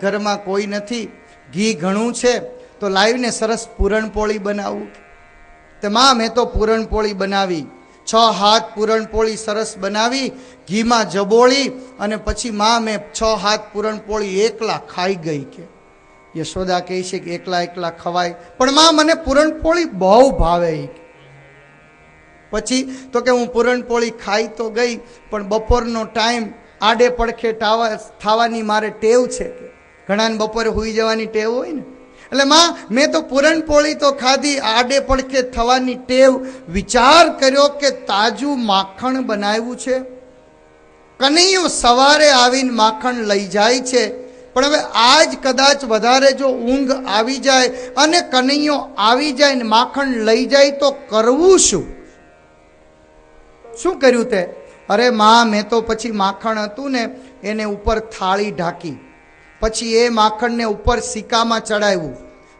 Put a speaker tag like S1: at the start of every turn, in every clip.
S1: ઘરમાં કોઈ નથી, ઘી ઘણું છે, તો લાવીને સરસ પૂરણપોળી બનાવું. તે માં મેં તો પૂરણપોળી બનાવી, 6 હાથ પૂરણપોળી સરસ બનાવી, ઘીમાં જબોળી, અને પછી માં મેં 6 હાથ પૂરણપોળી એકલા ખાઈ ગઈ. કે યશોદા કહે છે કે એકલા એકલા ખવાય, પણ માં મને પૂરણપોળી બહુ ભાવે. પછી તો કે હું પૂરણપોળી ખાઈ તો ગઈ, પણ બપોરનો ટાઈમ આડે પડખે થવાની મારે ટેવ છે. કે ઘણાને બપોરે સૂઈ જવાની ટેવ હોય ને, એટલે માં મેં તો પૂરણપોળી તો ખાધી, આડે પડખે થવાની ટેવ. વિચાર કર્યો કે તાજું માખણ બનાવ્યું છે, કનૈયો સવારે આવીને માખણ લઈ જાય છે, પણ હવે આજ કદાચ વધારે જો ઊંઘ આવી જાય અને કનૈયો આવી જાય ને માખણ લઈ જાય તો કરવું શું? શું કર્યું તે? અરે માં મેં તો પછી માખણ હતું ને એને ઉપર થાળી ઢાંકી, પછી એ માખણને ઉપર સિક્કામાં ચડાવ્યું,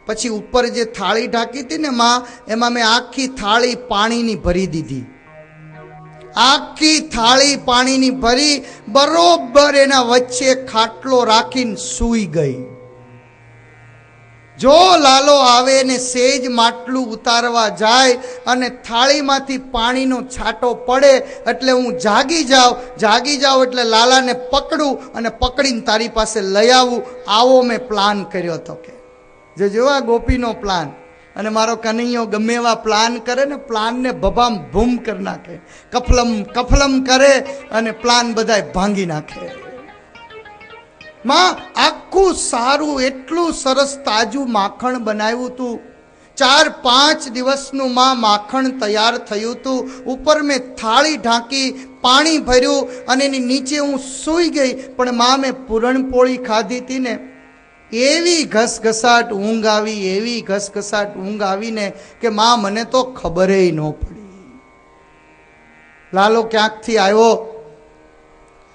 S1: પછી ઉપર જે થાળી ઢાંકી હતી ને માં, એમાં મેં આખી થાળી પાણીની ભરી દીધી. આખી થાળી પાણીની ભરી, બરોબર એના વચ્ચે ખાટલો રાખીને સૂઈ ગઈ. જો લાલો આવે ને સેજ માટલું ઉતારવા જાય અને થાળીમાંથી પાણીનો છાંટો પડે એટલે હું જાગી જાઉં એટલે લાલાને પકડું અને પકડીને તારી પાસે લઈ આવું. આવો મેં પ્લાન કર્યો હતો. કે જે જોવા ગોપીનો પ્લાન, અને મારો કનૈયો ગમે એવા પ્લાન કરે ને, પ્લાનને ભભામ ભૂમ કરી નાખે, કફલમ કરે અને પ્લાન બધાય ભાંગી નાખે. માં આખું સારું એટલું સરસ તાજું માખણ બનાવ્યું હતું. 4-5 દિવસનું માં માખણ તૈયાર થયું હતું. ઉપર મેં થાળી ઢાંકી, પાણી ભર્યું અને એની નીચે હું સૂઈ ગઈ. પણ માં મેં પૂરણપોળી ખાધી હતી ને, એવી ઘસઘસાટ ઊંઘ આવી, એવી ઘસઘસાટ ઊંઘ આવીને કે માં મને તો ખબરે ન પડી. લાલો ક્યાંકથી આવ્યો,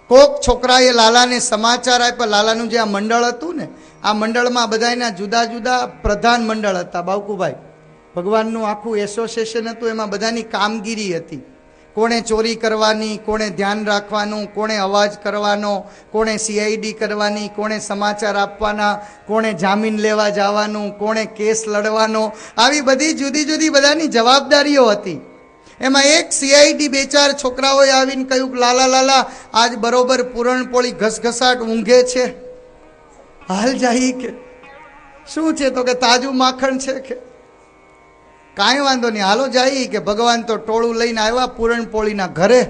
S1: કોક છોકરાએ લાલાને સમાચાર આપ્યા. લાલાનું જે આ મંડળ હતું ને, આ મંડળમાં બધાના જુદા જુદા પ્રધાન મંડળ હતા. બાવકુભાઈ, ભગવાનનું આખું એસોસિએશન હતું, એમાં બધાની કામગીરી હતી. કોણે ચોરી કરવાની, કોણે ધ્યાન રાખવાનું, કોણે અવાજ કરવાનો, કોણે CID કરવાની, કોણે સમાચાર આપવાના, કોણે જામીન લેવા જવાનું, કોણે કેસ લડવાનો, આવી બધી જુદી જુદી બધાની જવાબદારીઓ હતી. એમાં એક CID 2-4 છોકરાઓએ આવીને કહ્યું કે લાલા આજ બરોબર પૂરણપોળી ઘસઘસાટ ઊંઘે છે, હાલ જાય. કે શું છે? તો કે તાજું માખણ છે. કે કાંઈ વાંધો નહીં, હાલો જાય. કે ભગવાન તો ટોળું લઈને આવ્યા પૂરણપોળીના ઘરે.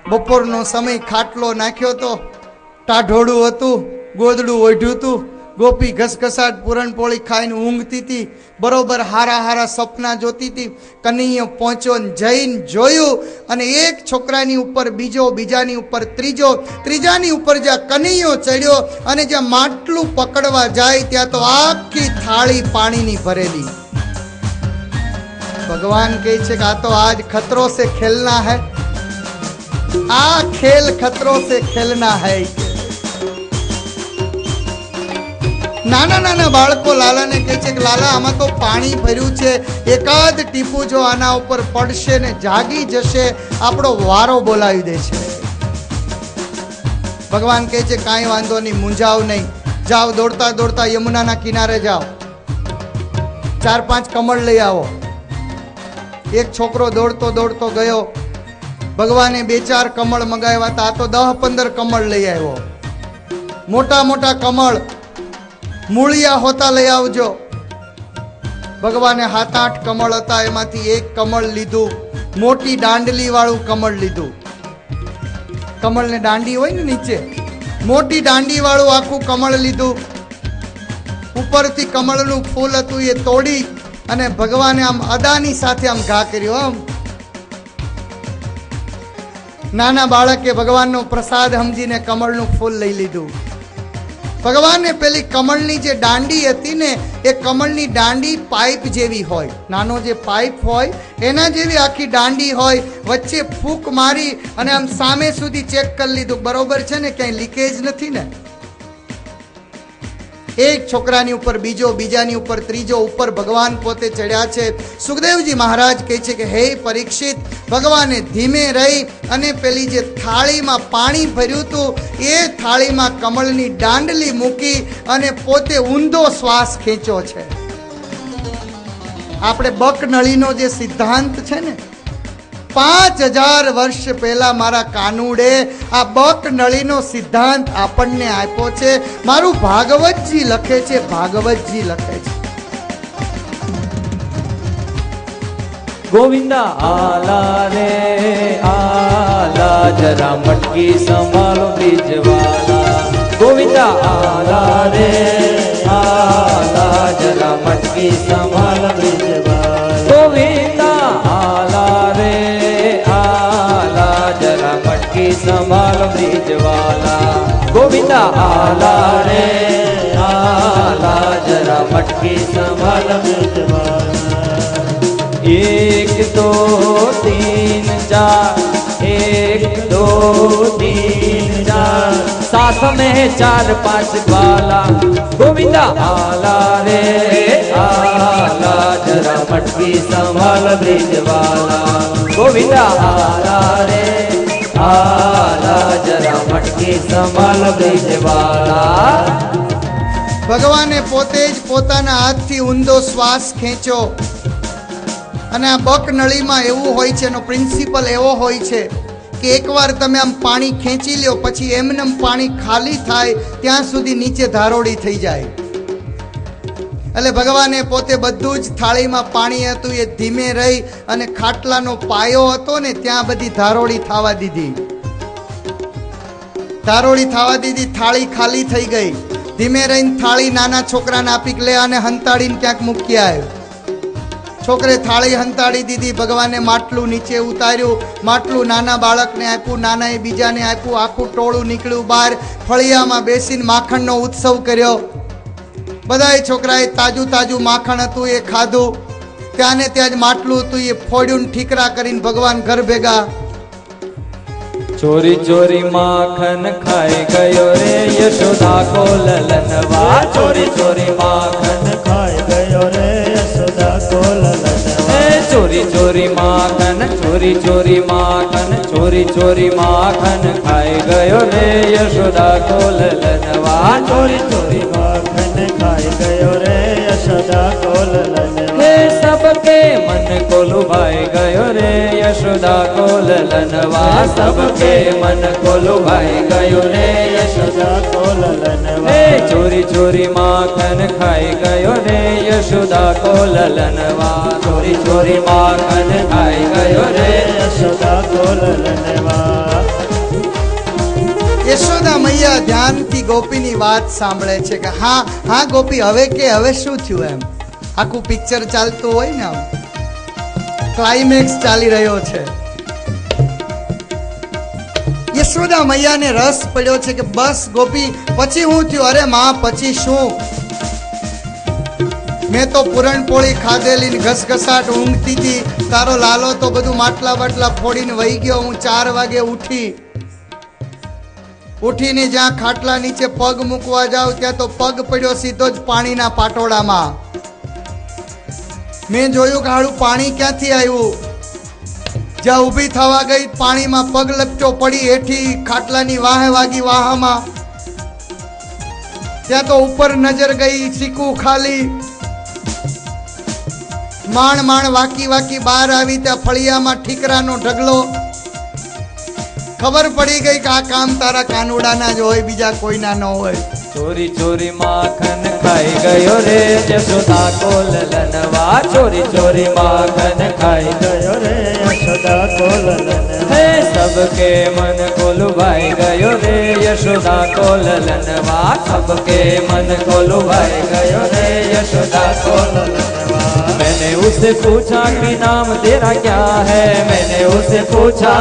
S1: બપોરનો સમય, ખાટલો નાખ્યો તો, ટાઢોળું હતું, ગોદડું ઓઢ્યું હતું. ગોપી ઘસઘસાટ પૂરણપોળી ખાઈને ઊંઘતી હતી. બરોબર હારા સપના જોતી હતી. કનૈયો પહોંચ્યો ને જઈને જોયું, અને એક છોકરાની ઉપર બીજો, બીજાની ઉપર ત્રીજો, ત્રીજાની ઉપર જ્યાં કનૈયો ચડ્યો અને જ્યાં માટલું પકડવા જાય ત્યાં તો આખી થાળી પાણીની ભરેલી. ભગવાન કહે છે કે આ તો આજ ખતરો સે ખેલના હૈ, આ ખેલ ખતરો સે ખેલના હૈ. નાના બાળકો લાલાને કહે છે કે લાલા આમાં તો પાણી ભર્યું છે, એકાદ ટીપું જો આના ઉપર પડશે ને જાગી જશે, આપણો વારો બોલાવી દે છે. ભગવાન કહે છે કાંઈ વાંધો નહીં, મૂંઝાવ નહીં, જાઓ દોડતા દોડતા યમુનાના કિનારે જાઓ, 4-5 કમળ લઈ આવો. એક છોકરો દોડતો દોડતો ગયો. ભગવાને 2-4 કમળ મંગાવ્યા હતા, આ તો 10-15 કમળ લઈ આવ્યો. મોટા મોટા કમળ, મૂળિયા હોતા લઈ આવજો. ભગવાને 7-8 કમળ હતા, એમાંથી એક કમળ લીધું, મોટી દાંડલી વાળું કમળ લીધું. કમળને દાંડી હોય ને નીચે, મોટી દાંડી વાળું આખું કમળ લીધું. ઉપરથી કમળનું ફૂલ હતું એ તોડી અને ભગવાને આમ અદાની સાથે આમ ઘા કર્યો. આમ નાના બાળકે ભગવાનનો પ્રસાદ સમજીને કમળનું ફૂલ લઈ લીધું. ભગવાને પેલી કમળની જે દાંડી હતી ને, એ કમળની દાંડી પાઇપ જેવી હોય, નાનો જે પાઇપ હોય એના જેવી આખી દાંડી હોય. વચ્ચે ફૂંક મારી અને આમ સામે સુધી ચેક કરી લીધું, બરોબર છે ને, ક્યાંય લીકેજ નથી ને. એક છોકરાની ઉપર બીજો, બીજાની ઉપર ત્રીજો, ઉપર ભગવાન પોતે ચડ્યા છે. સુખદેવજી મહારાજ કહે છે કે હે પરીક્ષિત, ભગવાને ધીમે રહી અને પેલી જે થાળીમાં પાણી ભર્યું હતું એ થાળીમાં કમળની દાંડલી મૂકી અને પોતે ઊંધો શ્વાસ ખેંચ્યો છે. આપણે બકનળીનો જે સિદ્ધાંત છે ને, 5000 વર્ષ પહેલા મારા કાનુડે આ બકનળીનો સિદ્ધાંત આપણને આપ્યો છે. મારું ભાગવતજી લખે છે, ભાગવતજી લખે છે.
S2: ગોવિંદા આલા રે આલા, જરા મટકી સંભાળો બ્રિજવાલા. ગોવિંદા આલા રે આલા, જરા મટકી સંભાળો બ્રિજવાલા. ગોવિંદા આલા રે આલા, જરા મટકી સંભાળો બ્રિજવાલા. ગોવિંદા આલા રે આલા, જરા મટકી સંભાળો બ્રિજવાલા. एक दो तीन चार, एक दो तीन चार, साथ में 4 5 ग्वाला. गोविंदा आला रे आला, जरा मटकी संभाल ब्रिजवाला. गोविंदा आला रे आला, जरा मटकी संभाल ब्रिजवाला.
S1: ભગવાને પોતે જ પોતાના હાથથી ઊંધો શ્વાસ ખેંચો. અને આ બકનળીમાં એવું હોય છે, એનો પ્રિન્સિપલ એવો હોય છે કે એકવાર તમે આમ પાણી ખેંચી લ્યો પછી એમનેમ પાણી ખાલી થાય ત્યાં સુધી નીચે ધારોડી થઈ જાય. એટલે ભગવાને પોતે બધું જ થાળીમાં પાણી હતું એ ધીમે રહી અને ખાટલાનો પાયો હતો ને ત્યાં બધી ધારોડી થવા દીધી. ધારોડી થવા દીધી, થાળી ખાલી થઈ ગઈ. ધીમે રહીને થાળી નાના છોકરાને આપી લે અને હંતાડીને ક્યાંક મૂકી આવ્યો. છોકરે થાળી હંતાડી દીધી. ભગવાને માટલું નીચે ઉતાર્યું, માટલું નાના બાળકને આપ્યું, નાનાએ બીજાને આપ્યું. આખું ટોળું નીકળ્યું બહાર. ફળિયામાં બેસીને માખણનો ઉત્સવ કર્યો. બધાય છોકરાએ તાજું તાજું માખણ હતું એ ખાધું. ત્યાં ને ત્યાં જ માટલું હતું એ ફોડ્યું, ઠીકરા કરીને ભગવાન ઘર ભેગા.
S2: ચોરી ચોરી માખન ખાઈ ગયો રે યશોદા કો લલનવા. ચોરી ચોરી માખન ખાઈ ગયો રે યશોદા કો લલનવા. ચોરી ચોરી માખન, ચોરી ચોરી માખન, ચોરી ચોરી માખન ખાઈ ગયો રે યશોદા કો લલનવા. ચોરી ચોરી માખન ખાઈ ગયો રે યશોદા કો લલનવા. सबके मन को लुभाई गयो रे यशोदा को ललनवा. सबके मन को लुभाई गयो रे यशोदा को ललनवा. चोरी चोरी माखन खाई गयो रे यशोदा को ललनवा. चोरी चोरी माखन खाई गयो रे यशोदा को ललनवा.
S1: યશોદા મૈયા ધ્યાનથી ગોપીની વાત સાંભળે છે કે હા હા ગોપી, હવે શું થયું? એમ આખું પિક્ચર ચાલતું હોય ને, આમ ક્લાઇમેક્સ ચાલી રહ્યો છે. યશોદા મૈયાને રસ પડ્યો છે કે બસ ગોપી પછી હું થયું? અરે માં પછી શું? મેં તો પૂરણપોળી ખાધેલી ને ઘસઘસાટ ઊંઘતી હતી. તારો લાલો તો બધું માટલા બાટલા ફોડીને વહી ગયો. હું 4 વાગે ઉઠીને જ્યાં ખાટલા નીચે પગ મૂકવા જાઉં ત્યાં તો પગ પડ્યો સીધો જ પાણીના પાટોડામાં. મેં જોયું કે હાડું પાણી ક્યાંથી આવ્યું. જ્યાં ઊભી થવા ગઈ પાણીમાં પગ લપટ્યો, પડી હેઠી ખાટલાની વાહે વાગી વાહમાં. ત્યાં તો ઉપર નજર ગઈ, ચીકુ ખાલી. માણ વાકી બહાર આવી ત્યાં ફળિયામાં ઠીકરાનો ઢગલો. ખબર પડી ગઈ કે આ કામ તારા કાનુડાના જ હોય, બીજા કોઈના ન હોય.
S2: ચોરી ચોરી માખન ખાઈ ગયો રે યશોદા કો લલનવા. ચોરી ચોરી માખન ખાઈ ગયો રે યશોદા કો લલનવા. सबके मन को लुभाई गयो रे यशोदा को ललनवा. सबके मन को लुभाई गयो रे यशोदा को ललनवा. मैंने उससे पूछा कि नाम तेरा क्या है. मैंने उससे पूछा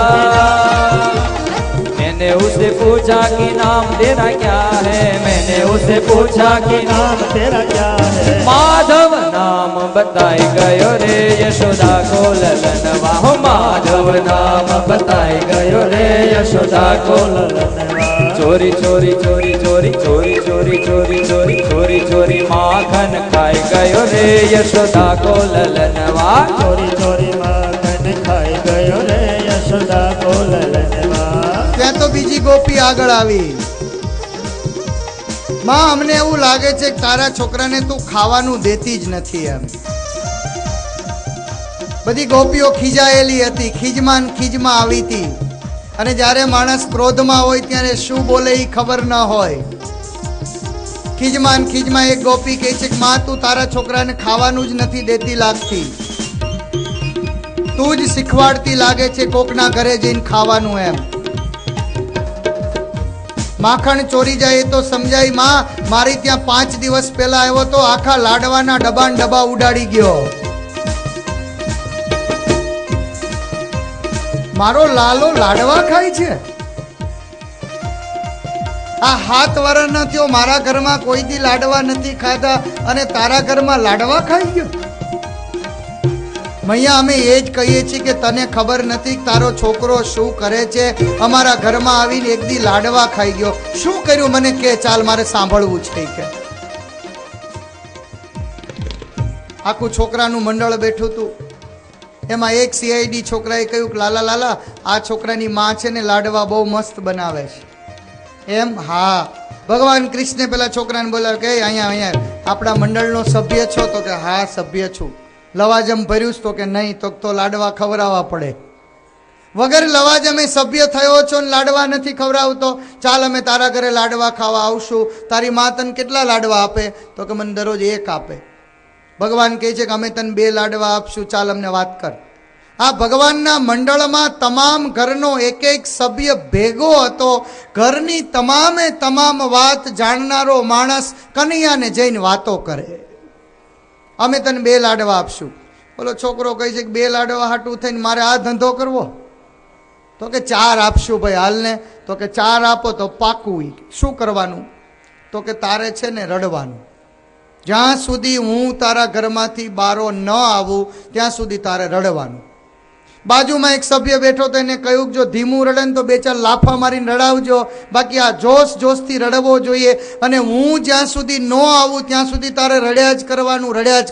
S2: कि नाम तेरा क्या है. मैंने उससे पूछा कि नाम तेरा क्या है. माधव नाम बताई गयो रे यशोदा को ललनवा. हो माधव नाम बताई गयो रे यशोदा को ललनवा. चोरी चोरी चोरी चोरी चोरी चोरी चोरी चोरी चोरी ચોરી માખન ખાઈ ગયો રે યશોદા કો લલનવા
S3: ચોરી ચોરી માખન ખાઈ ગયો રે યશોદા કો લલનવા
S1: ત્યાં તો બીજી ગોપી આગળ આવી. માં અમને એવું લાગે છે કે તારા છોકરાને તું ખાવાનું દેતી જ નથી. એમ બધી ગોપીઓ ખીજાયેલી હતી, ખીજમાં આવી હતી. અને જ્યારે માણસ ક્રોધમાં હોય ત્યારે શું બોલે એ ખબર ન હોય. ખીજમાં એક ગોપી કહે છે કે માં તું તારા છોકરાને ખાવાનું જ નથી દેતી લાગતી, તું જ શીખવાડતી લાગે છે કોકના ઘરે જઈને ખાવાનું. એમ માખણ ચોરી જાય તો સમજાય માં મારી ત્યાં 5 દિવસ પહેલા આવ્યો તો આખા લાડવાના ડબ્બા ઉડાડી ગયો. મારો લાલો લાડવા ખાય છે. આ 7 વર્ષ ન થયો મારા ઘરમાં કોઈ દી લાડવા નથી ખાધા અને તારા ઘરમાં લાડવા ખાઈ ગયો. મૈયા અમે એ જ કહીએ છીએ કે તને ખબર નથી તારો છોકરો શું કરે છે. અમારા ઘરમાં આવીને એક દી લાડવા ખાઈ ગયો. શું કર્યું મને કે, ચાલ મારે સાંભળવું છે કે. આખું છોકરાનું મંડળ બેઠું હતું. એમાં એક સીઆઈડી છોકરાએ કહ્યું કે લાલા આ છોકરાની માં છે ને લાડવા બહુ મસ્ત બનાવે છે. એમ? હા. ભગવાન કૃષ્ણે પેલા છોકરાને બોલાવ્યો કે અહીંયા આપણા મંડળનો સભ્ય છો? તો કે હા સભ્ય છું. લવાજમ ભર્યું તો કે નહીં. તો લાડવા ખવડાવવા પડે. વગર લવાજમે સભ્ય થયો છો ને લાડવા નથી ખવડાવતો? ચાલ અમે તારા ઘરે લાડવા ખાવા આવશું. તારી માં તને કેટલા લાડવા આપે? તો કે મને દરરોજ 1 આપે. ભગવાન કહે છે કે અમે તને 2 લાડવા આપશું, ચાલ અમને વાત કર. આ ભગવાનના મંડળમાં તમામ ઘરનો એક સભ્ય ભેગો હતો. ઘરની તમામ વાત જાણનારો માણસ કનૈયાને જઈને વાતો કરે. અમે તને 2 લાડવા આપશું. બોલો છોકરો કહે છે કે 2 લાડવા હાટું થઈને મારે આ ધંધો કરવો? તો કે 4 આપશું ભાઈ હાલ ને. તો કે 4 આપો તો પાકું. શું કરવાનું? તો કે તારે છે ને રડવાનું. જ્યાં સુધી હું તારા ઘરમાંથી બારો ન આવું ત્યાં સુધી તારે રડવાનું. બાજુમાં એક સભ્ય બેઠો તો એને કહ્યું જો ધીમું રડે ને તો 2-4 લાફા મારીને રડાવજો, બાકી આ જોશથી રડવો જોઈએ. અને હું જ્યાં સુધી ન આવું ત્યાં સુધી તારે રડ્યા જ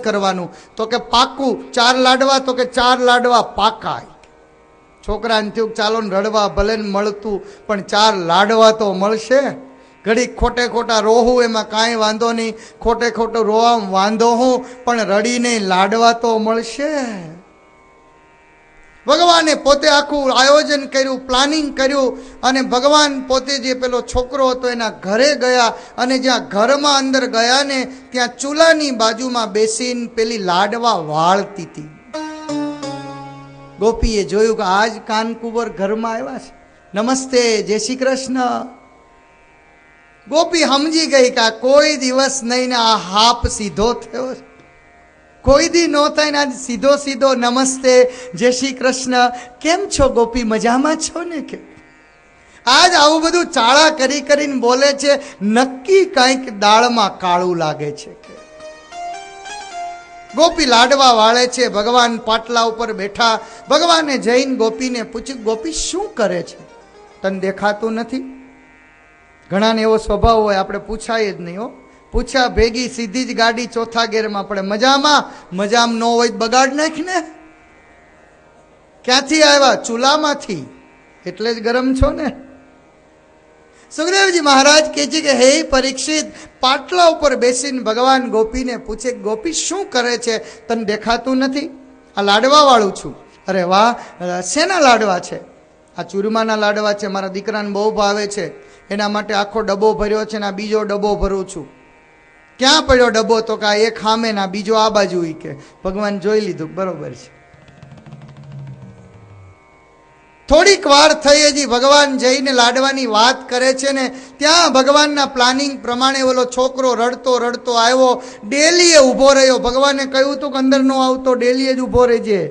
S1: કરવાનું. તો કે પાકું 4 લાડવા? તો કે 4 લાડવા પાકા. છોકરાને થયું ચાલો ને રડવા ભલે ને મળતું પણ 4 લાડવા તો મળશે. ઘડીક ખોટા રોહું એમાં કાંઈ વાંધો નહીં, ખોટું રોવામાં વાંધો હું, પણ રડીને લાડવા તો મળશે. ભગવાને પોતે આખું આયોજન કર્યું, પ્લાનિંગ કર્યું. અને ભગવાન પોતે જે પેલો છોકરો હતો એના ઘરે ગયા. અને જ્યાં ઘરમાં અંદર ગયા ને ત્યાં ચૂલાની બાજુમાં બેસીને પેલી લાડવા વાળતી હતી. ગોપીએ જોયું કે આજ કાનકુંવર ઘરમાં આવ્યા છે. નમસ્તે, જય શ્રી કૃષ્ણ. ગોપી સમજી ગઈ કે આ કોઈ દિવસ નહીં ને આ હાપ સીધો થયો છે. કોઈ દી ન થાય ને આજ સીધો નમસ્તે, જય શ્રી કૃષ્ણ. કેમ છો ગોપી? મજામાં છો ને? કે આજ આવું બધું ચાળા કરીને બોલે છે. નક્કી કંઈક દાળમાં કાળું લાગે છે. કે ગોપી લાડવા વાળે છે. ભગવાન પાટલા ઉપર બેઠા. ભગવાને જઈને ગોપીને પૂછ્યું ગોપી શું કરે છે? તને દેખાતું નથી? ઘણાને એવો સ્વભાવ હોય આપણે પૂછાય જ નહીં. પૂછ્યા ભેગી સીધી જ ગાડી 4થા ગેરમાં પડે. મજામાં ન હોય બગાડ નાખ ને. ક્યાંથી આવ્યા? ચૂલામાંથી. એટલે જ ગરમ છો ને. સુખદેવજી મહારાજ કહે છે કે હે પરીક્ષિત, પાટલા ઉપર બેસીને ભગવાન ગોપીને પૂછે ગોપી શું કરે છે? તને દેખાતું નથી? આ લાડવા વાળું છું. અરે વાહ, શેના લાડવા છે? આ ચૂરમાના લાડવા છે. મારા દીકરાને બહુ ભાવે છે, એના માટે આખો ડબ્બો ભર્યો છે ને આ બીજો ડબ્બો ભરું છું. ક્યાં પડ્યો ડબ્બો? તો કે એક સામે ના બીજો આ બાજુ. કે ભગવાન જોઈ લીધું, બરોબર છે. થોડીક વાર થઈ હજી ભગવાન જઈને લાડવાની વાત કરે છે ને ત્યાં ભગવાનના પ્લાનિંગ પ્રમાણે ઓલો છોકરો રડતો આવ્યો. ડેલીએ ઊભો રહ્યો. ભગવાને કહ્યું હતું કે અંદર નો આવતો, ડેલીએ જ ઊભો રહેજે.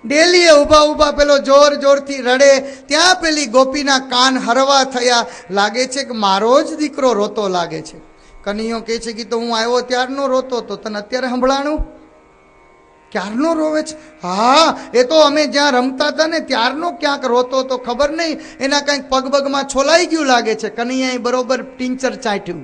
S1: ડેલીએ ઊભા પેલો જોરથી રડે. ત્યાં પેલી ગોપીના કાન હરવા થયા. લાગે છે કે મારો જ દીકરો રોતો લાગે છે. કનૈયો કહે છે કે તો હું આવ્યો ત્યારનો રોતો તો તને અત્યારે સંભળાણું? ક્યારનો રોવે છે? હા, એ તો અમે જ્યાં રમતા હતા ને ત્યારનો ક્યાંક રોતો તો, ખબર નહીં એના કંઈક પગમાં છોલાઈ ગયું લાગે છે. કનૈયાએ બરોબર ટીંચર ચાટ્યું.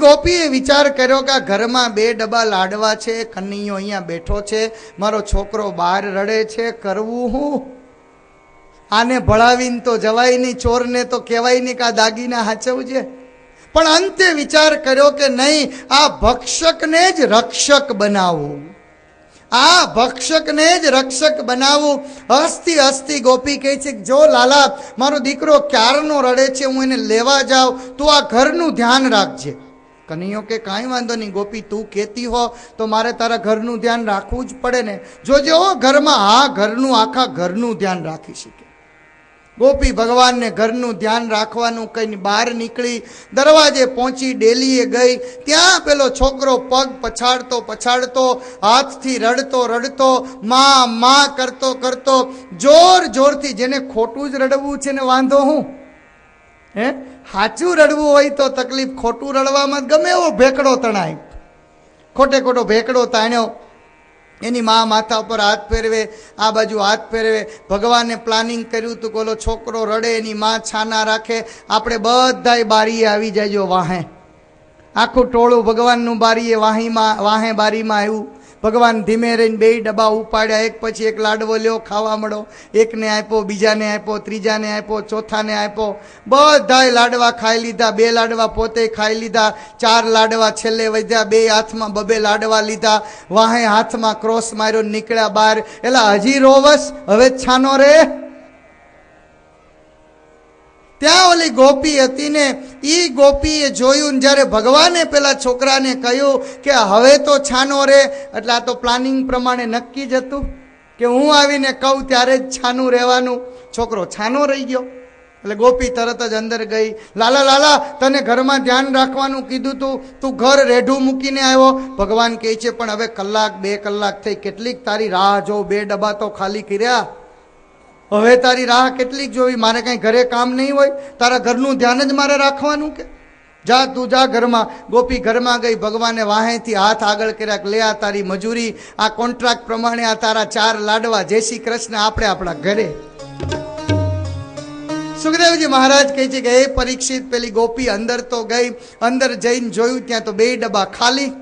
S1: ગોપીએ વિચાર કર્યો કે આ ઘરમાં 2 ડબ્બા લાડવા છે, કનૈયો અહીંયા બેઠો છે, મારો છોકરો બહાર રડે છે, કરવું હું? આને ભળાવીને તો જવાય નહીં, ચોરને તો કહેવાય નહીં કે આ દાગીના હાચવજે. પણ અંતે વિચાર કર્યો કે નહીં, આ ભક્ષકને જ રક્ષક બનાવવું, આ ભક્ષકને જ રક્ષક બનાવવું. હસતી હસતી ગોપી કહે છે કે જો લાલા, મારો દીકરો ક્યારનો રડે છે, હું એને લેવા જાઉં, તું આ ઘરનું ધ્યાન રાખજે. કનૈયો કે કાંઈ વાંધો નહીં ગોપી, તું કહેતી હો તો મારે તારા ઘરનું ધ્યાન રાખવું જ પડે ને. જોજે હો ઘરમાં, હા ઘરનું, આખા ઘરનું ધ્યાન રાખી શકે. ગોપી ભગવાનને ઘરનું ધ્યાન રાખવાનું કહીને બહાર નીકળી, દરવાજે પહોંચી, ડેલીએ ગઈ. ત્યાં પેલો છોકરો પગ પછાડતો પછાડતો, હાથથી રડતો રડતો, માં માં કરતો કરતો, જોર જોરથી, જેને ખોટું જ રડવું છે ને વાંધો હું, હે સાચું રડવું હોય તો તકલીફ, ખોટું રડવામાં ગમે એવો ભેકડો તણાય, ખોટે ખોટો ભેકડો તાણ્યો. એની મા માથા ઉપર હાથ ફેરવે, આ બાજુ હાથ ફેરવે. ભગવાને પ્લાનિંગ કર્યું હતું, બોલો છોકરો રડે, એની મા છાના રાખે, આપણે બધાય બારીએ આવી જાયજો વાહે. આખું ટોળું ભગવાનનું બારીએ વાહે બારીમાં આવ્યું. ભગવાન ધીમે રહીને 2 ડબ્બા ઉપાડ્યા, એક પછી એક લાડવો લ્યો, ખાવા મળો. એકને આપ્યો, બીજાને આપ્યો, ત્રીજાને આપ્યો, ચોથાને આપ્યો. બધાય લાડવા ખાઈ લીધા, 2 લાડવા પોતે ખાઈ લીધા, 4 લાડવા છેલ્લે વધ્યા, 2 હાથમાં 2 લાડવા લીધા, વાહે હાથમાં ક્રોસ માર્યો, નીકળ્યા બહાર. એલા હજી રોવસ, હવે છાનો રે. ત્યાં ઓલી ગોપી હતી ને, ઈ ગોપીએ જોયું, જ્યારે ભગવાને પેલા છોકરાને કહ્યું કે હવે તો છાનો રે, એટલે આ તો પ્લાનિંગ પ્રમાણે નક્કી જ હતું કે હું આવીને કહું ત્યારે જ છાનું રહેવાનું. છોકરો છાનો રહી ગયો. એટલે ગોપી તરત જ અંદર ગઈ. લાલા લાલા, તને ઘરમાં ધ્યાન રાખવાનું કીધું તું ઘર રેઢું મૂકીને આવ્યો. ભગવાન કહે છે પણ હવે કલાક 2 કલાક થઈ, કેટલીક તારી રાહ જોઉં, 2 ડબ્બા તો ખાલી કર્યા, હવે તારી રાહ કેટલીક જોવી, મારે કંઈ ઘરે કામ નહીં હોય, તારા ઘરનું ધ્યાન જ મારે રાખવાનું કે? જા તું જા ઘરમાં. ગોપી ઘરમાં ગઈ. ભગવાને વાહેથી હાથ આગળ કર્યા, લે આ તારી મજૂરી, આ કોન્ટ્રાક્ટ પ્રમાણે આ તારા 4 લાડવા, જય શ્રી કૃષ્ણ, આપણે આપણા ઘરે. સુખદેવજી મહારાજ કહે છે કે હે પરીક્ષિત, પેલી ગોપી અંદર તો ગઈ, અંદર જઈને જોયું ત્યાં તો 2 ડબ્બા ખાલી.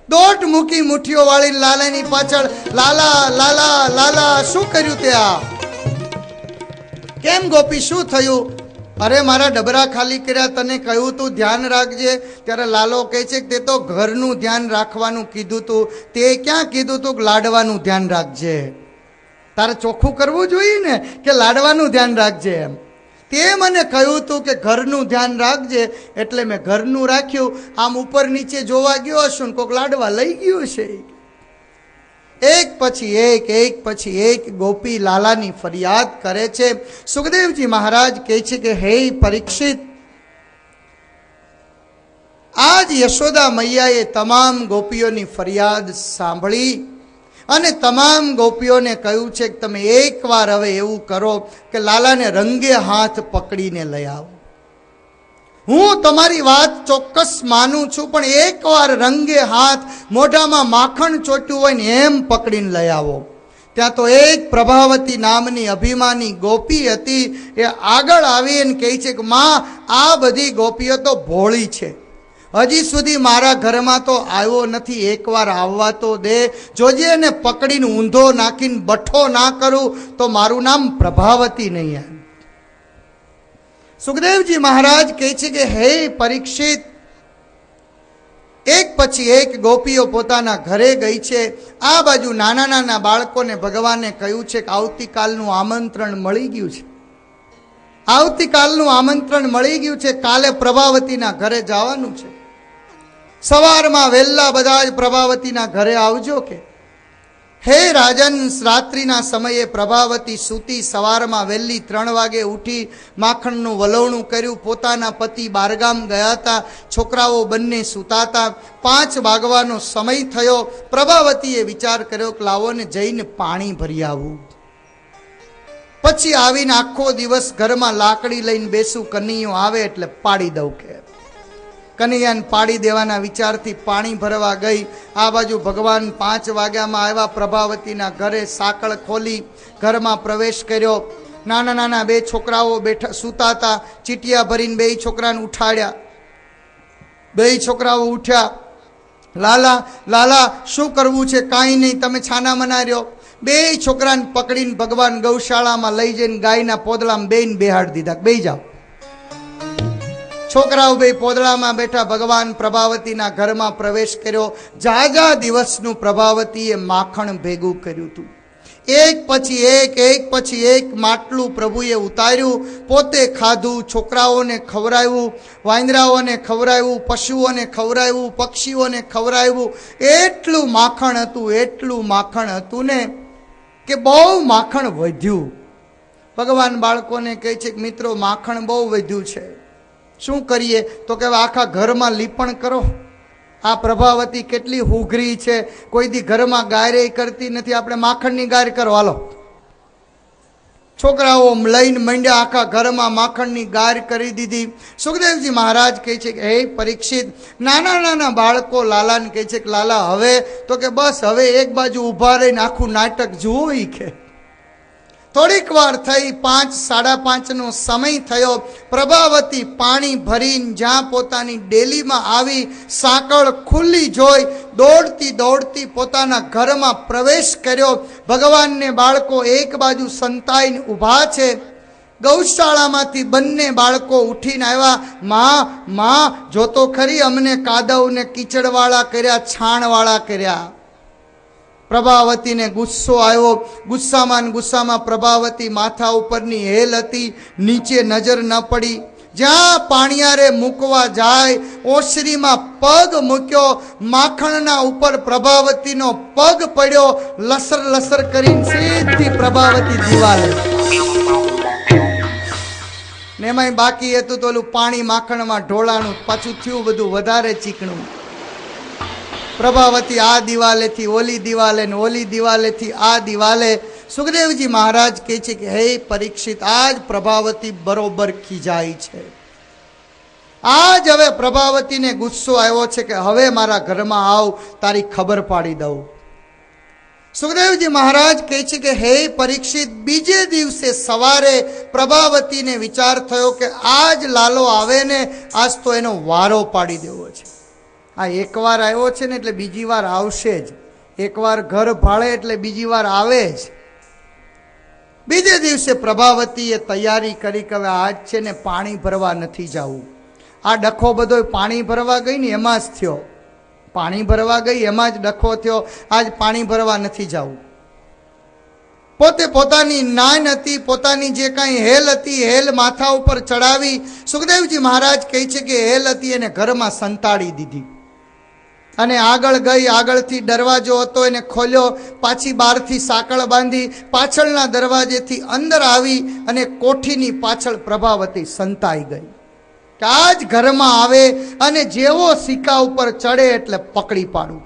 S1: દોટ મૂકી મુઠ્ઠીઓ વાળી લાલાની પાછળ, લાલા લાલા લાલા, શું કર્યું તે આ? કેમ ગોપી, શું થયું? અરે મારા ડબરા ખાલી કર્યા, તને કહ્યું તું ધ્યાન રાખજે. ત્યારે લાલો કહે છે કે તે તો ઘરનું ધ્યાન રાખવાનું કીધું તું, તે ક્યાં કીધું તું કે લાડવાનું ધ્યાન રાખજે? તારે ચોખ્ખું કરવું જોઈએ ને કે લાડવાનું ધ્યાન રાખજે એમ. તે મને કહ્યું તું કે ઘરનું ધ્યાન રાખજે, એટલે મેં ઘરનું રાખ્યું. આમ ઉપર નીચે જોવા ગયો હશું ને કોઈક લાડવા લઈ ગયું છે. એક પછી એક ગોપી લાલાની ફરિયાદ કરે છે. સુખદેવજી મહારાજ કહે છે કે હે પરીક્ષિત, આજ યશોદા મૈયાએ તમામ ગોપીઓની ફરિયાદ સાંભળી અને તમામ ગોપીઓને કહ્યું છે કે તમે એકવાર હવે એવું કરો કે લાલાને રંગે હાથ પકડીને લઈ આવો. હું તમારી વાત ચોક્કસ માનું છું, પણ એકવાર રંગે હાથ, મોઢામાં માખણ ચોટ્યું હોય ને એમ પકડીને લઈ આવો. ત્યાં તો એક પ્રભાવતી નામની અભિમાની ગોપી હતી. એ આગળ આવીને કહે છે કે માં, આ બધી ગોપીઓ તો ભોળી છે, હજી સુધી મારા ઘરમાં તો આવ્યો નથી, એકવાર આવવા તો દે. જોજે એને પકડીને ઊંધો નાખીને બઠ્ઠો ના કરું તો મારું નામ પ્રભાવતી નહીં આવે. સુખદેવજી મહારાજ કહે છે કે હે પરીક્ષિત, એક પછી એક ગોપીઓ પોતાના ઘરે ગઈ છે. આ બાજુ નાના નાના બાળકોને ભગવાને કહ્યું છે કે આવતીકાલનું આમંત્રણ મળી ગયું છે, આવતીકાલનું આમંત્રણ મળી ગયું છે, કાલે પ્રભાવતીના ઘરે જવાનું છે. સવારમાં વહેલા બધા જ પ્રભાવતીના ઘરે આવજો કે. હે રાજન, રાત્રિના સમયે પ્રભાવતી સૂતી, સવારમાં વહેલી 3 વાગે ઉઠી, માખણનું વલોવણું કર્યું. પોતાના પતિ બારગામ ગયા હતા, છોકરાઓ બંને સૂતા હતા. 5 વાગવાનો સમય થયો. પ્રભાવતીએ વિચાર કર્યો કે લાવો ને જઈને પાણી ભરી આવું, પછી આવીને આખો દિવસ ઘરમાં લાકડી લઈને બેસું, કનૈયો આવે એટલે પાડી દઉં કે. કનૈયાને પાડી દેવાના વિચારથી પાણી ભરવા ગઈ. આ બાજુ ભગવાન 5 વાગ્યામાં આવ્યા પ્રભાવતીના ઘરે. સાંકળ ખોલી ઘરમાં પ્રવેશ કર્યો. નાના નાના 2 છોકરાઓ બેઠા સૂતા હતા. ચીટિયા ભરીને 2 છોકરાને ઉઠાડ્યા. બે છોકરાઓ ઉઠ્યા, લાલા લાલા શું કરવું છે? કાંઈ નહીં, તમે છાના મના રહ્યો. બે છોકરાને પકડીને ભગવાન ગૌશાળામાં લઈ જઈને ગાયના પોદળામાં બેન બેહાડી દીધા, બે જાઓ. છોકરાઓ બે પોદળામાં બેઠા. ભગવાન પ્રભાવતીના ઘરમાં પ્રવેશ કર્યો. જાજા દિવસનું પ્રભાવતીએ માખણ ભેગું કર્યું હતું. એક પછી એક માટલું પ્રભુએ ઉતાર્યું, પોતે ખાધું, છોકરાઓને ખવડાવ્યું, વાંદરાઓને ખવડાવ્યું, પશુઓને ખવડાવ્યું, પક્ષીઓને ખવડાવ્યું. એટલું માખણ હતું ને કે બહુ માખણ વધ્યું. ભગવાન બાળકોને કહે છે કે મિત્રો માખણ બહુ વધ્યું છે, શું કરીએ? તો કે આખા ઘરમાં લીપણ કરો. આ પ્રભાવતી કેટલી હુઘરી છે, કોઈ દી ઘરમાં ગાયરે કરતી નથી, આપણે માખણની ગાય કરો હાલો. છોકરાઓ લઈને મંડ્યા, આખા ઘરમાં માખણની ગાય કરી દીધી. સુખદેવજી મહારાજ કહે છે કે હે પરીક્ષિત, નાના બાળકો લાલાને કહે છે કે લાલા હવે તો કે બસ હવે એક બાજુ ઊભા રહીને આખું નાટક જુઓ. કે થોડીક વાર થઈ, 5, 5:30નો સમય થયો. પ્રભાવતી પાણી ભરીને જ્યાં પોતાની ડેલીમાં આવી, સાંકળ ખુલ્લી જોઈ દોડતી પોતાના ઘરમાં પ્રવેશ કર્યો. ભગવાનને બાળકો એક બાજુ સંતાઈને ઊભા છે. ગૌશાળામાંથી બંને બાળકો ઉઠીને આવ્યા. માં જોતો ખરી, અમને કાદવને કીચડવાળા કર્યા, છાણવાળા કર્યા. પ્રભાવતીને ગુસ્સો આવ્યો. ગુસ્સામાં પ્રભાવતી માથા ઉપરની હેલ હતી, નીચે નજર ન પડી. જ્યાં પાણિયારે મૂકવા જાય, ઓસરીમાં પગ મૂક્યો, માખણના ઉપર પ્રભાવતીનો પગ પડ્યો. લસર કરીને સીધી પ્રભાવતી દિવાલે. ને એમાંય બાકી હતું તો ઓલું પાણી માખણમાં ઢોળાનું, પાછું થયું બધું વધારે ચીકણું. પ્રભાવતી આ દિવાલેથી ઓલી દિવાલે ને ઓલી દિવાલેથી આ દિવાલે. સુખદેવજી મહારાજ કહે છે કે હે પરીક્ષિત, આજ પ્રભાવતી બરોબર ખીજાય છે. આજ હવે પ્રભાવતીને ગુસ્સો આવ્યો છે કે હવે મારા ઘરમાં આવ, તારી ખબર પાડી દઉં. સુખદેવજી મહારાજ કહે છે કે હે પરીક્ષિત, બીજે દિવસે સવારે પ્રભાવતીને વિચાર થયો કે આજ લાલો આવે ને આજ તો એનો વારો પાડી દેવો છે. આ એકવાર આવ્યો છે ને એટલે બીજી વાર આવશે જ. એકવાર ઘર ભાળે એટલે બીજી વાર આવે જ. બીજે દિવસે પ્રભાવતીએ તૈયારી કરી કે હવે આજ છે ને પાણી ભરવા નથી જવું. આ ડખો બધો પાણી ભરવા ગઈ ને એમાં જ થયો. પાણી ભરવા ગઈ એમાં જ ડખો થયો. આજ પાણી ભરવા નથી જવું. પોતે પોતાની નાન હતી, પોતાની જે કાંઈ હેલ હતી, હેલ માથા ઉપર ચડાવી. સુખદેવજી મહારાજ કહે છે કે હેલ હતી એને ઘરમાં સંતાડી દીધી અને આગળ ગઈ. આગળથી દરવાજો હતો એને ખોલ્યો, પાછી બહારથી સાંકળ બાંધી, પાછળના દરવાજેથી અંદર આવી અને કોઠીની પાછળ પ્રભાવતી સંતાઈ ગઈ. કે આજ ઘરમાં આવે અને જેવો સિક્કા ઉપર ચડે એટલે પકડી પાડું.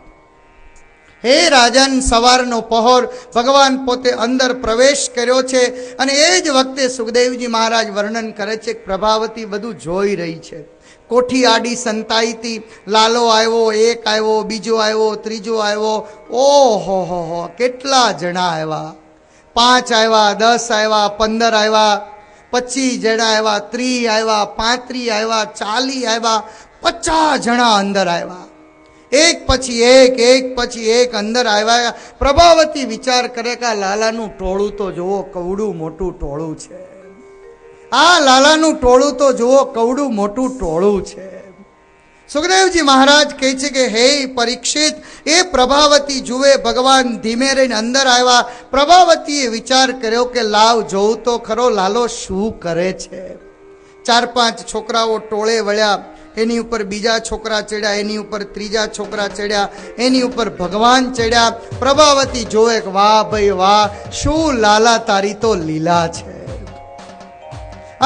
S1: હે રાજન, સવારનો પહોર, ભગવાન પોતે અંદર પ્રવેશ કર્યો છે. અને એ જ વખતે સુખદેવજી મહારાજ વર્ણન કરે છે કે પ્રભાવતી બધું જોઈ રહી છે. કોઠી આડી સંતાઈ હતી. લાલો આવ્યો, એક આવ્યો, બીજો આવ્યો, ત્રીજો આવ્યો. ઓહો હો, કેટલા જણા આવ્યા! 5 આવ્યા, 10 આવ્યા, 15 આવ્યા, 25 જણા આવ્યા, 30 આવ્યા, 35 આવ્યા, 40 આવ્યા, 50 જણા અંદર આવ્યા. એક પછી એક અંદર આવ્યા. પ્રભાવતી વિચાર કરે કે આ લાલાનું ટોળું તો જુઓ, કવડું મોટું ટોળું છે. આ લાલાનું ટોળું તો જુઓ, કવડું મોટું ટોળું છે. સુખદેવજી મહારાજ કહે છે કે હે પરીક્ષિત, એ પ્રભાવતી જુએ. ભગવાન ધીમે રહીને અંદર આવ્યા. પ્રભાવતીએ વિચાર કર્યો કે લાવ જોઉં તો ખરો લાલો શું કરે છે. 4-5 છોકરાઓ ટોળે વળ્યા. એની ઉપર બીજા છોકરા ચડ્યા, એની ઉપર ત્રીજા છોકરા ચડ્યા, એની ઉપર ભગવાન ચડ્યા. પ્રભાવતી જોવે કે વાહ ભાઈ વાહ, શું લાલા તારી તો લીલા છે.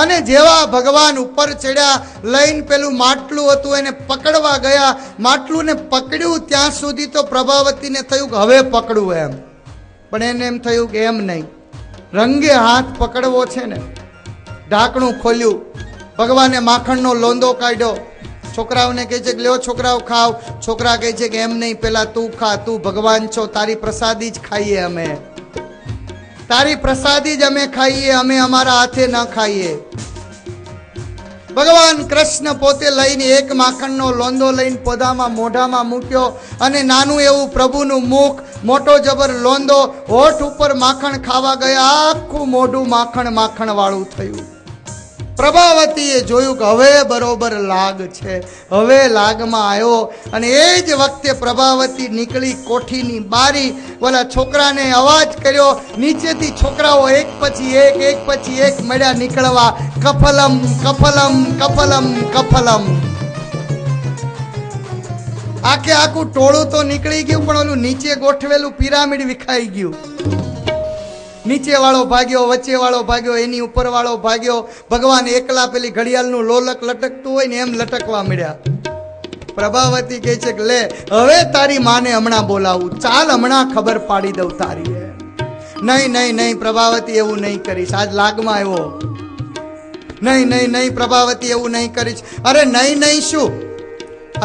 S1: અને જેવા ભગવાન ઉપર ચડ્યા, લઈને પેલું માટલું હતું એને પકડવા ગયા. માટલું ને પકડ્યું ત્યાં સુધી તો પ્રભાવતીને થયું કે હવે પકડવું એમ, પણ એને એમ થયું કે એમ નહીં, રંગે હાથ પકડવો છે ને. ઢાંકણું ખોલ્યું, ભગવાને માખણનો લોંદો કાઢ્યો. છોકરાઓને કહે છે કે લ્યો છોકરાઓ ખાવ. છોકરા કહે છે કે એમ નહીં, પેલા તું ખા, તું ભગવાન છો, તારી પ્રસાદી જ ખાઈએ અમે, તારી પ્રસાદી જ અમે ખાઈએ, અમે અમારા હાથે ન ખાઈએ. ભગવાન કૃષ્ણ પોતે લઈને એક માખણનો લોંદો લઈને પોદામાં મોઢામાં મૂક્યો અને નાનું એવું પ્રભુનું મુખ, મોટો જબર લોંદો, હોઠ ઉપર માખણ ખાવા ગયા, આખું મોઢું માખણ માખણ વાળું થયું. પ્રભાવતીએ જોયું કે હવે બરોબર લાગ છે, હવે લાગમાં આવ્યો. અને એ જ વખતે પ્રભાવતી નીકળી કોઠીની બારી, ઓલા છોકરાને અવાજ કર્યો. નીચેથી છોકરાઓ એક પછી એક મળ્યા નીકળવા. કફલમ કફલમ કફલમ કફલમ. આખે આખું ટોળું તો નીકળી ગયું, પણ ઓલું નીચે ગોઠવેલું પિરામિડ વિખાઈ ગયું. નીચે વાળો ભાગ્યો, વચ્ચે વાળો ભાગ્યો, એની ઉપર વાળો ભાગ્યો. ભગવાન એકલા પેલી ઘડિયાળનું લોલક લટકતું હોય ને એમ લટકવા મળ્યા. પ્રભાવતી કહે છે કે લે હવે તારી માને હમણાં બોલાવું, ચાલ હમણાં ખબર પાડી દઉં તારી. નહીં નહીં નહીં પ્રભાવતી, એવું નહીં કરીશ, આજ લાગમાં આવ્યો. નહીં નહીં નહીં પ્રભાવતી, એવું નહીં કરીશ. અરે નહીં નહીં શું?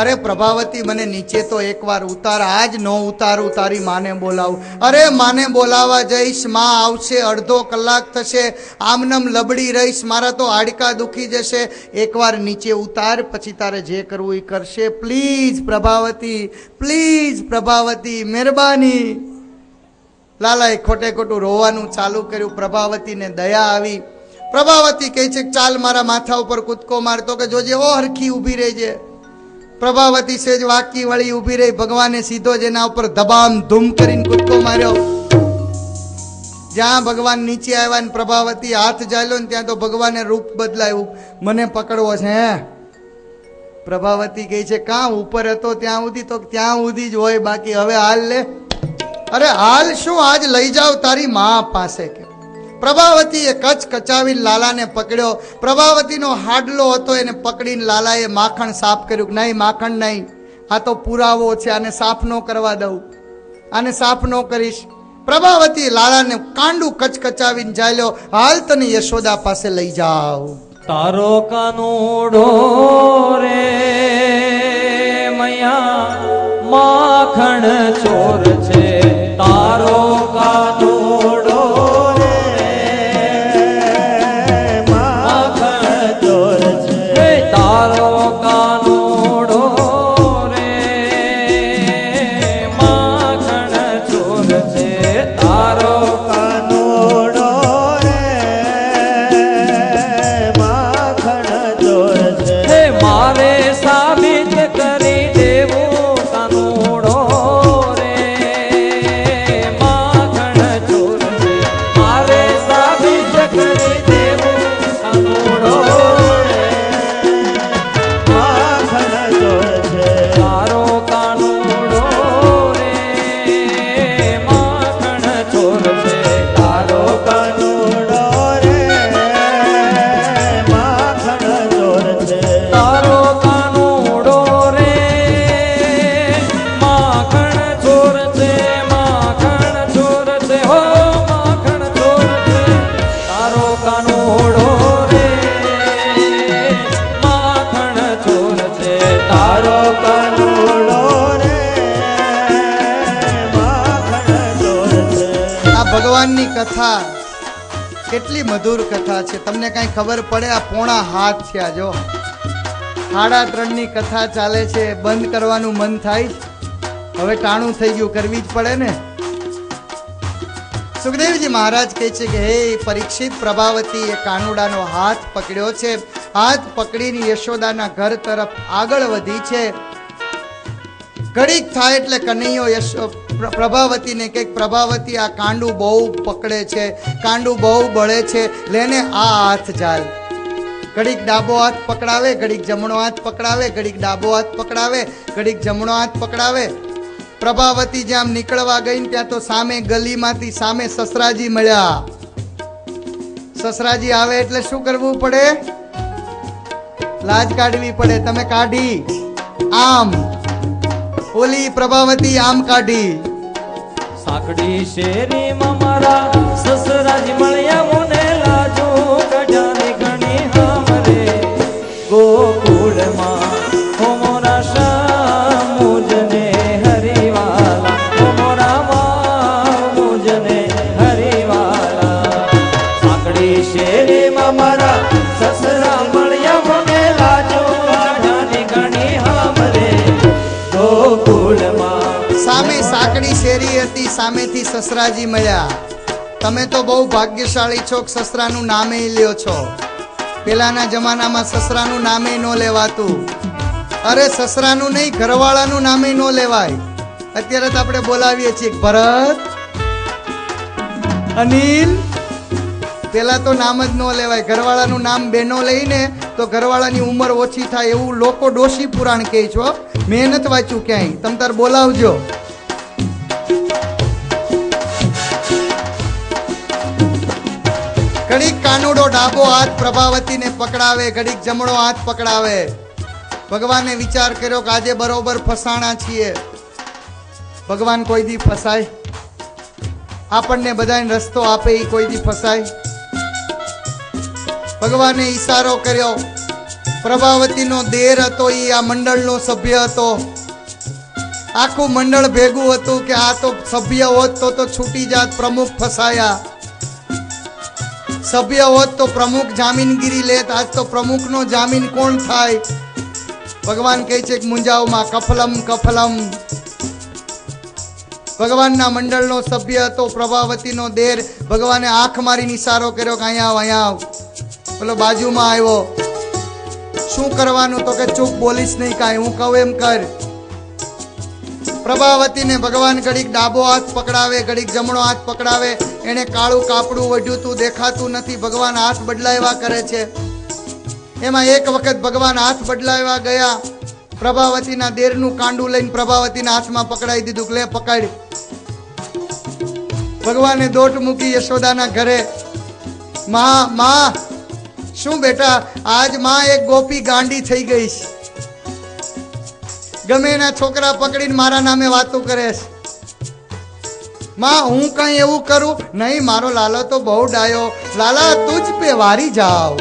S1: અરે પ્રભાવતી મને નીચે તો એકવાર ઉતાર, આજ ન ઉતારું, તારી માને બોલાવું. અરે માને બોલાવા જઈશ, માં આવશે, અડધો કલાક થશે, આમનમ લબડી રહીશ, મારા તો હાડકા દુખી જશે. એકવાર નીચે ઉતાર, પછી તારે જે કરવું એ કરશે. પ્લીઝ પ્રભાવતી, પ્લીઝ પ્રભાવતી, મહેરબાની. લાલાએ ખોટે ખોટું રોવાનું ચાલુ કર્યું. પ્રભાવતીને દયા આવી. પ્રભાવતી કહે છે ચાલ મારા માથા ઉપર કૂદકો મારતો કે જોજે ઓ હરખી ઊભી રહેજે. પ્રભાવતી સેજ વાકી વળી ઊભી રહી. ભગવાને સીધો જ એના ઉપર ધબામ ધૂમ કરીને કૂદકો માર્યો. જ્યાં ભગવાન નીચે આવ્યા ને પ્રભાવતી હાથ ઝાલ્યો ને ત્યાં તો ભગવાને રૂપ બદલાયું. મને પકડવો છે હે? પ્રભાવતી કહે છે કાં ઉપર હતો ત્યાં સુધી? તો ત્યાં સુધી જ હોય, બાકી હવે હાલ લે. અરે હાલ શું, આજ લઈ જાવ તારી મા પાસે. કે પ્રભાવતીએ કચ કચાવીને લાલાને પકડ્યો. પ્રભાવતીનો હાડલો હતો, એને પકડીને લાલાએ માખણ સાફ કર્યું. કે નહીં માખણ નહીં, આ તો પુરાવો છે, આને સાફ ન કરવા દઉં, આને સાફ ન કરીશ. પ્રભાવતી લાલાને કાંડું કચકચાવીને ચાલ્યો. હાલ તને યશોદા પાસે લઈ જાઓ.
S2: તારો કાનુડો રે મૈયા માખણ ચોર છે. તારો કાનુડો
S1: ભગવાનની કથા કેટલી મધુર કથા છે. તમને કઈ ખબર પડે? આ પોણા હાથ થયા, જો 3:30 કથા ચાલે છે. બંધ કરવાનું મન થાય, હવે ટાણું થઈ ગયું, કરવી જ પડે ને. સુખદેવજી મહારાજ કહે છે કે હે પરીક્ષિત, પ્રભાવતી એ કાનુડાનો હાથ પકડ્યો છે. હાથ પકડીને યશોદાના ઘર તરફ આગળ વધી છે. ઘડીક થાય એટલે કનૈયો પ્રભાવતીને કે પ્રભાવતી આ કાંડું બહુ પકડે છે, કાંડું બહુ બળે છે, લેને આ હાથ ઝાલ. ઘડીક ડાબો હાથ પકડાવે, ઘડીક જમણો હાથ પકડાવે, ઘડીક ડાબો હાથ પકડાવે, ઘડીક જમણો હાથ પકડાવે. પ્રભાવતી જેમ નીકળવા ગઈ ત્યાં તો સામે ગલીમાંથી સામે સસરાજી મળ્યા. સસરાજી આવે એટલે શું કરવું પડે? લાજ કાઢવી પડે. તમે કાઢી આમ, ઓલી પ્રભાવતી આમ કાઢી.
S2: સાંકડી શેરીમાં મારા સસરાજી મળ્યા, મને લાજો કઢાની ઘણી હામરે. ગોકુળમાં હો મોરા શ્યામ મુજને હરિવાલા, હો મોરા વાવ મુજને હરિવાલા. સાંકડી શેરીમાં મારા સસરા મળ્યા, મને
S1: શેરી હતી, સામેથી સસરાજી મળ્યા. તમે તો બહુ ભાગ્યશાળી છો કે સસરાનું નામે લ્યો છો. પેલાના જમાનામાં સસરાનું નામે ન લેવાતું. અરે સસરાનું નહીં, ઘરવાળાનું નામે ન લેવાય. અત્યારે તો આપણે બોલાવીએ છીએ ભરત, અનિલ. પેલા તો નામ જ ન લેવાય. ઘરવાળાનું નામ બેનો લઈને તો ઘરવાળાની ઉંમર ઓછી થાય એવું લોકો ડોશી પુરાણ કહે છો. મેં નથી વાંચ્યું ક્યાંય. તમ તાર બોલાવજો. ઘડીક કાનુડો ડાબો હાથ પ્રભાવતીને પકડાવે, ઘડીક જમણો હાથ પકડાવે. ભગવાને વિચાર કર્યો કે આજે બરોબર ફસાણા છીએ. ભગવાન કોઈ દી ફસાય? આપણને બધાને રસ્તો આપે એ કોઈ દી ફસાય? ભગવાને ઈશારો કર્યો. પ્રભાવતીનો દેર હતો, એ આ મંડળનો સભ્ય હતો. આખું મંડળ ભેગું હતું કે આ તો સભ્ય હોત તો છૂટી જાત. પ્રમુખ ફસાયા. સભ્ય હોત તો પ્રમુખ જામીનગીરી લેત. આજ તો પ્રમુખનો જામીન કોણ થાય? ભગવાન કહે છે કે મુંજાવમાં કફલમ કફલમ. ભગવાનના મંડળનો સભ્ય હતો, પ્રભાવતીનો દેર. ભગવાને આંખ મારીને ઈશારો કર્યો કે અહીંયા આવ, અહીંયા આવ. પેલો બાજુમાં આવ્યો. શું કરવાનું? તો કે ચૂપ, બોલીશ નહીં કાંઈ, હું કહું એમ કર. પ્રભાવતીને ભગવાન ઘડીક ડાબો હાથ પકડાવે, ઘડીક જમણો હાથ પકડાવે. એને કાળું કાપડું વઢ્યું તું, દેખાતું નથી. ભગવાન હાથ બદલાવ્યા કરે છે. એમાં એક વખત ભગવાન હાથ બદલાવ્યા ગયા. પ્રભાવતીના દેરનું કાંડું લઈને પ્રભાવતીના હાથમાં પકડાઈ દીધું કે લે પકડ. ભગવાને દોટ મૂકી યશોદાના ઘરે. માં શું બેટા? આજ માં એક ગોપી ગાંડી થઈ ગઈ છે. ગમે એના છોકરા પકડીને મારા નામે વાતો કરે છે. માં હું કઈ એવું કરું? નહીં, મારો લાલો તો બહુ ડાયો. લાલા તુજ પે વારી જાવ.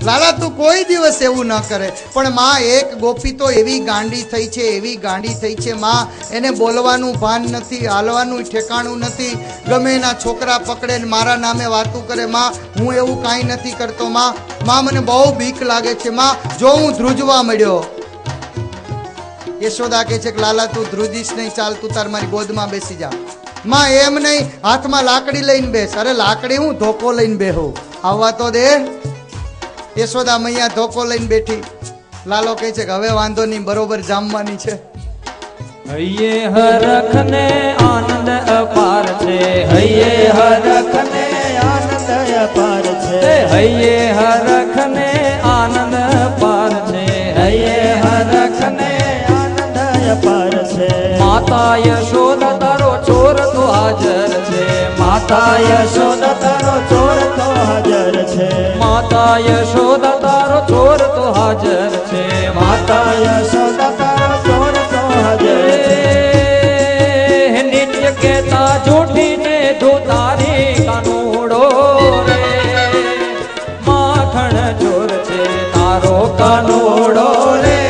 S1: લાલા તું કોઈ દિવસ એવું ન કરે. પણ માં એક ગોપી તો એવી ગાંડી થઈ છે, એવી ગાંડી થઈ છે માં, એને બોલવાનું ભાન નથી, હાલવાનું ઠેકાણું નથી. ગમે એના છોકરા પકડે ને મારા નામે વાતું કરે. માં હું એવું કાંઈ નથી કરતો. માં મને બહુ બીક લાગે છે. માં જો હું ધ્રુજવા મળ્યો. યશોદા કહે છે કે લાલા તું ધ્રુજીશ નહીં, ચાલ તું તાર મારી ગોદમાં બેસી જા. માં એમ નહીં, હાથમાં લાકડી લઈને બેસ. અરે લાકડી હું ધોકો લઈને બેહું, આવવા તો દે. યશોદા મૈયા ધોકો લઈને બેઠી. લાલો કહે છે કે હવે વાંધો નહીં, બરોબર જામવાની છે.
S2: હૈયે હરખને આનંદ અપાર છે. હૈયે હરખને
S3: આનંદ અપાર છે.
S2: હૈયે હરખને આનંદ અપાર છે. હૈયે હરખને
S3: આનંદ અપાર છે.
S2: માતા યશોદા તારો ચોર તો હાજર છે. માતા યશોદા તારો ચોર તો હાજર છે. માતા યશોદા તારો ચોર તો હાજર છે. માતા
S3: યશોદા તારો ચોર તો હાજર છે.
S2: નિત્ય કેતા જોઠીને ધોતારી કાનુડો રે. માખણ ચોર છે તારો કાનુડો રે.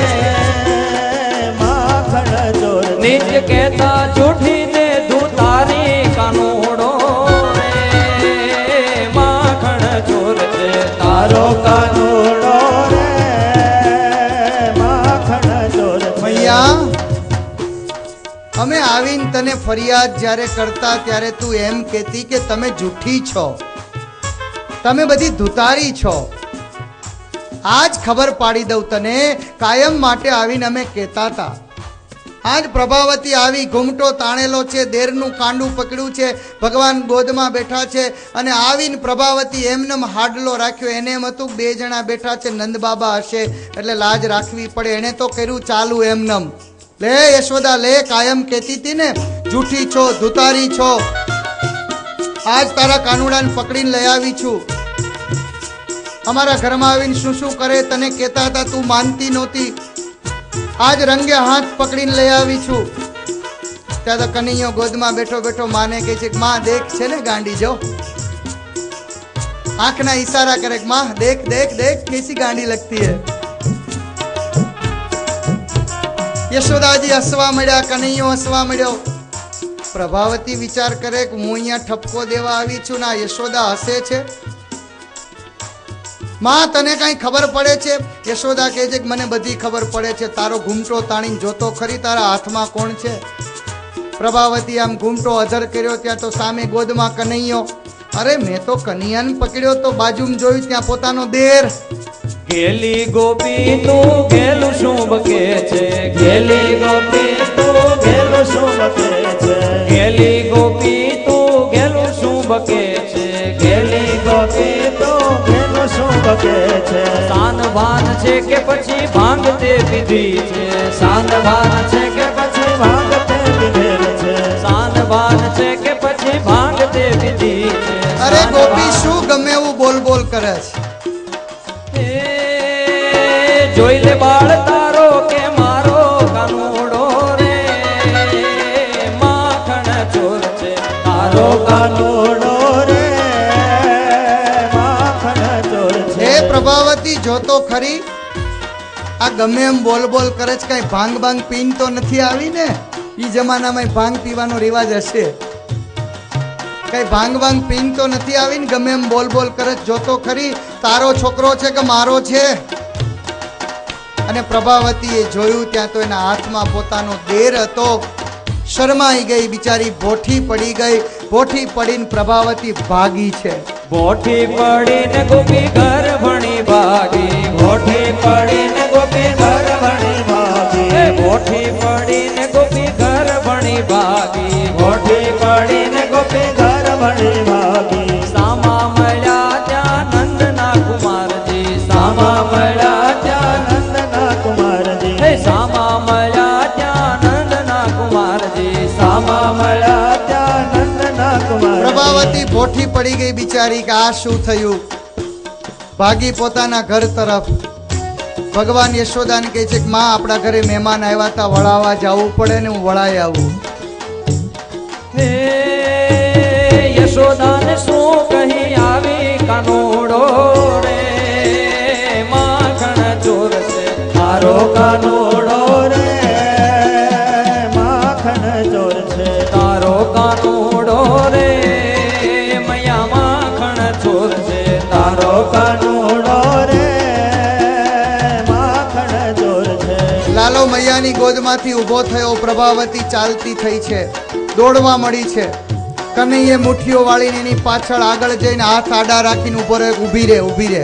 S3: માખણ ચોર.
S2: નિત્ય કેતા જોઠીને ધોતારી કાનુડો રે. માખણ ચોર છે તારો
S3: કાનુડો રે. માખણ ચોર.
S1: મૈયા અમે આવીને તને ફરિયાદ જ્યારે કરતા ત્યારે તું એમ કહેતી કે તમે જૂઠી છો, તમે બધી ધુતારી છો. આજ ખબર પાડી દઉં તને, કાયમ માટે આવીને અમે કહેતા હતા. આજ પ્રભાવતી આવી, ઘૂમટો તાણેલો છે, દેરનું કાંડું પકડ્યું છે, ભગવાન ગોદમાં બેઠા છે. અને આવીને પ્રભાવતી એમનેમ હાડલો રાખ્યો. એને એમ હતું બે જણા બેઠા છે, નંદ બાબા હશે એટલે લાજ રાખવી પડે. એને તો કર્યું ચાલુ એમનેમ. લે યશોદા લે, કાયમ કહેતી હતી ને જૂઠી છો, ધુતારી છો. આજ તારા કાનુડાને પકડીને લઈ આવી છું. અમારા ઘરમાં આવીને શું શું કરે તને કહેતા હતા, તું માનતી નહોતી. આજ રંગે હાથ પકડીને લઈ આવી છું. ત્યાં તો કનૈયો ગોદમાં બેઠો બેઠો માને કહે છે કે માં દેખ છે ને ગાંડી, જો આંખના ઈશારા કરે કે માં દેખ દેખ દેખ कैसी गांडी लगती है. યશોદાજી હસવા મળ્યા, કનૈયો હસવા મળ્યો. પ્રભાવતી વિચાર કરે કે હું અહીંયા ઠપકો દેવા આવી છું ને યશોદા હસે છે. માં તને કાંઈ ખબર પડે છે? યશોદા કહે છે કે મને બધી ખબર પડે છે. તારો ઘૂમટો તાણીને જોતો ખરી, તારા હાથમાં કોણ છે? પ્રભાવતી આમ ઘૂમટો અધર કર્યો ત્યાં તો સામે ગોદમાં કનૈયો. અરે મેં તો કનૈયાને પકડ્યો તો બાજુમાં જોયું ત્યાં પોતાનો દેર.
S2: ગેલી ગોપી તું ગેલું શું બકે છે? ગેલી ગોપી તું
S3: ગેલું શું બકે છે?
S2: ગેલી ગોપી તું ગેલું શું બકે છે?
S3: ગેલી ગોપી તો ગેલું શું બકે છે?
S2: સાન ભાન છે કે પછી ભાંગ તે પીધી છે? સાન ભાન છે કે પછી
S3: ભાંગ તે પીધેલ છે?
S2: સાન ભાન છે કે પછી ભાંગ તે પીધી છે?
S1: અરે ગોપી શું ગમે એવું બોલ બોલ કરે છે?
S2: જોઈ લે બાળ તારો કે મારો કાનુડો રે, માખણ ચોર છે તારો
S3: કાનુડો રે, માખણ ચોર છે.
S1: હે પ્રભાવતી જોતો ખરી, આ ગમે એમ બોલ બોલ કરે છે. કઈ ભાંગ ભાંગ પીન તો નથી આવી ને? ઈ જમાનામાં ભાંગ પીવાનો રિવાજ હશે. કઈ ભાંગ ભાંગ પીન તો નથી આવી ને? ગમે એમ બોલ બોલ કરે છે. જોતો ખરી, તારો છોકરો છે કે મારો છે? અને પ્રભાવતીએ જોયું ત્યાં તો એના હાથમાં પોતાનો દેર હતો. શરમાઈ ગઈ બિચારી, ભોઠી પડી ગઈ. ભોઠી પડીને પ્રભાવતી ભાગી છે.
S2: ભોઠી પડીને ગોપી ઘર ભણી ભાગી. ભોઠી પડીને ગોપી ઘર ભણી ભાગી. ભોઠી પડીને ગોપી ઘર ભણી ભાગી.
S3: ભોઠી પડીને ગોપી ઘર ભણી ભાગી.
S2: સામા મળ્યા ત્યાં નંદના કુમારજી. સામા મળ્યા ત્યાં
S3: નંદના કુમારજી.
S2: હે સામા મળ્યા ત્યાં નંદના કુમારજી. સામા
S3: મળ્યા ત્યાં નંદના કુમારજી.
S1: પ્રભાવતી ભોઠી પડી ગઈ બિચારી કે આ શું થયું. ભાગી પોતાના ઘર તરફ. ભગવાન યશોદાને કહે છે કે માં આપણા ઘરે મહેમાન આવ્યા હતા, વળાવવા જવું પડે ને હું વળાઈ આવું.
S2: હે યશોદાને શું કહી આવી કાનુડો રે, માખણ ચોર છે તારો
S3: કાનુડો રે, માખણ ચોર છે.
S2: તારો કાનુડો રે, મૈયા માખણ ચોર છે તારો
S3: કાનુડો રે, માખણ ચોર છે.
S1: લાલો મૈયાની ગોદમાંથી ઊભો થયો. પ્રભાવતી ચાલતી થઈ છે, દોડવા મળી છે. કનૈયે મુઠ્ઠીઓ વાળીને એની પાછળ આગળ જઈને હાથ આડા રાખીને ઊભો રહે. ઊભી રહે, ઊભી રહે.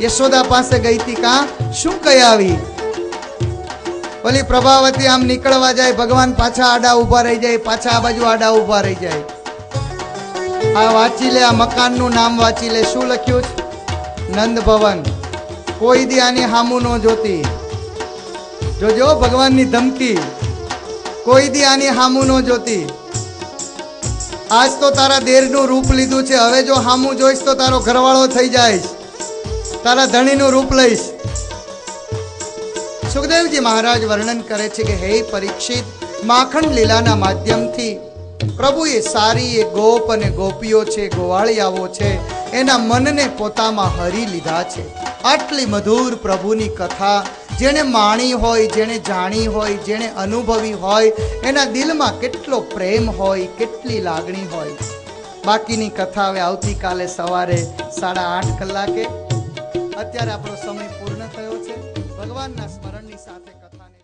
S1: યશોદા પાસે ગઈ હતી. કાં શું કહી આવી? ઓલી પ્રભાવતી આમ નીકળવા જાય, ભગવાન પાછા આડા ઊભા રહી જાય, પાછા આ બાજુ આડા ઊભા રહી જાય. આ વાંચી લે, આ મકાનનું નામ વાંચી લે. શું લખ્યું છે? નંદ ભવન. કોઈ દી આની હામું ન જોતી. જોજો ભગવાનની ધમકી. કોઈ દી આની હામું ન જોતી. આજ તો તારા દેરનું રૂપ લીધું છે, હવે જો હામું જોઈશ તો તારો ઘરવાળો થઈ જાય, તારા ધણીનું રૂપ લઈશ. સુખદેવજી મહારાજ વર્ણન કરે છે કે હે પરીક્ષિત, માખણ લીલાના માધ્યમથી પ્રભુએ સારી એ ગોપ અને ગોપીઓ છે, ગોવાળિયાઓ છે, એના મનને પોતામાં હરી લીધા છે. આટલી મધુર પ્રભુની કથા જેણે માણી હોય, જેણે જાણી હોય, જેણે અનુભવી હોય, એના દિલમાં કેટલો પ્રેમ હોય, કેટલી લાગણી હોય. બાકીની કથા હવે આવતીકાલે સવારે 8:30 કલાકે. અત્યારે આપણો સમય પૂર્ણ થયો છે. ભગવાનના સ્મરણની સાથે કથાને